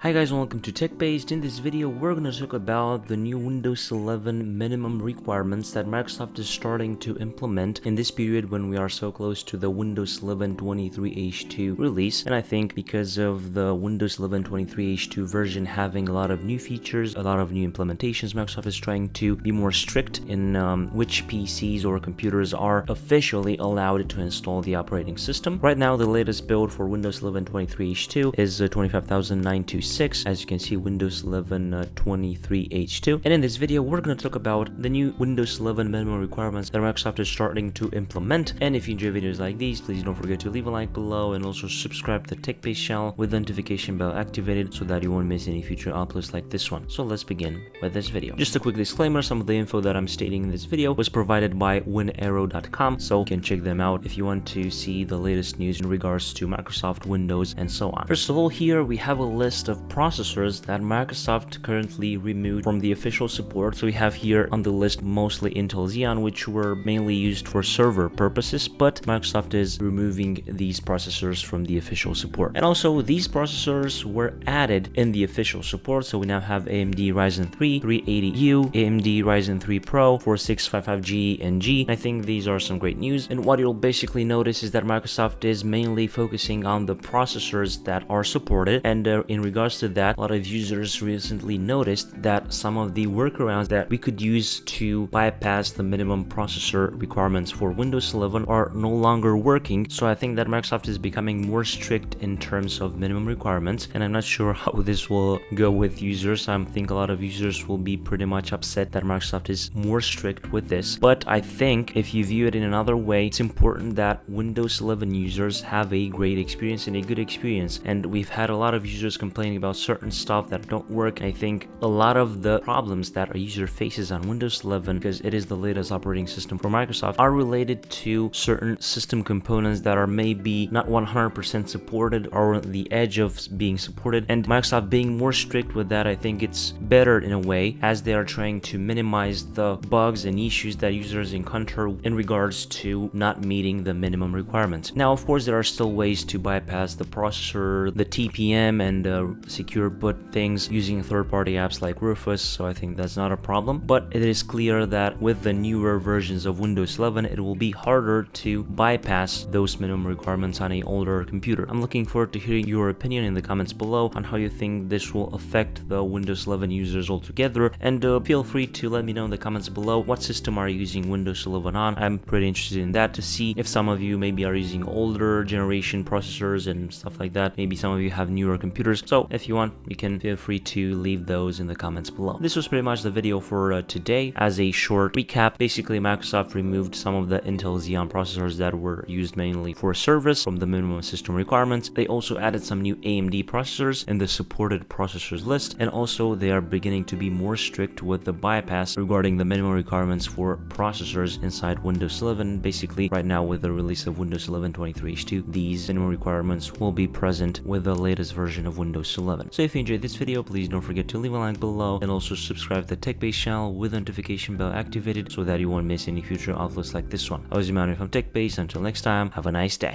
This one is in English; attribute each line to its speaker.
Speaker 1: Hi guys and welcome to TechBased. In this video we're going to talk about the new Windows 11 minimum requirements that Microsoft is starting to implement in this period when we are so close to the Windows 11 23H2 release. And I think because of the Windows 11 23H2 version having a lot of new features, a lot of new implementations, Microsoft is trying to be more strict in which PCs or computers are officially allowed to install the operating system. Right now the latest build for Windows 11 23H2 is 25926. As you can see, Windows 11 23H2. And in this video we're going to talk about the new Windows 11 minimum requirements that Microsoft is starting to implement. And if you enjoy videos like these, please don't forget to leave a like below and also subscribe to the TechBased channel with the notification bell activated so that you won't miss any future uploads like this one. So let's begin with this video. Just a quick disclaimer, some of the info that I'm stating in this video was provided by winarrow.com, so you can check them out if you want to see the latest news in regards to Microsoft, Windows, and so on. First of all, here we have a list of processors that Microsoft currently removed from the official support. So we have here on the list mostly Intel Xeon, which were mainly used for server purposes, but Microsoft is removing these processors from the official support. And also these processors were added in the official support. So we now have AMD Ryzen 3 380U, AMD Ryzen 3 Pro 4655G and G. I think these are some great news. And what you'll basically notice is that Microsoft is mainly focusing on the processors that are supported. And in regards to that, a lot of users recently noticed that some of the workarounds that we could use to bypass the minimum processor requirements for Windows 11 are no longer working. So I think that Microsoft is becoming more strict in terms of minimum requirements, and I'm not sure how this will go with users. I think a lot of users will be pretty much upset that Microsoft is more strict with this, but I think if you view it in another way, it's important that Windows 11 users have a great experience and a good experience. And we've had a lot of users complaining about certain stuff that don't work. I think a lot of the problems that a user faces on Windows 11, because it is the latest operating system for Microsoft, are related to certain system components that are maybe not 100% supported or on the edge of being supported. And Microsoft being more strict with that, I think it's better in a way, as they are trying to minimize the bugs and issues that users encounter in regards to not meeting the minimum requirements. Now, of course, there are still ways to bypass the processor, the TPM, and secure boot things using third-party apps like Rufus, so I think that's not a problem. But it is clear that with the newer versions of Windows 11, it will be harder to bypass those minimum requirements on an older computer. I'm looking forward to hearing your opinion in the comments below on how you think this will affect the Windows 11 users altogether, and feel free to let me know in the comments below what system are you using Windows 11 on. I'm pretty interested in that, to see if some of you maybe are using older generation processors and stuff like that. Maybe some of you have newer computers, so if you want, you can feel free to leave those in the comments below. This was pretty much the video for today. As a short recap, basically Microsoft removed some of the Intel Xeon processors that were used mainly for service from the minimum system requirements. They also added some new AMD processors in the supported processors list, and also they are beginning to be more strict with the bypass regarding the minimum requirements for processors inside Windows 11. Basically right now, with the release of Windows 11 23H2, these minimum requirements will be present with the latest version of Windows 11. So if you enjoyed this video, please don't forget to leave a like below and also subscribe to the TechBased channel with the notification bell activated so that you won't miss any future uploads like this one. I was Emmanuel from TechBased. Until next time, have a nice day.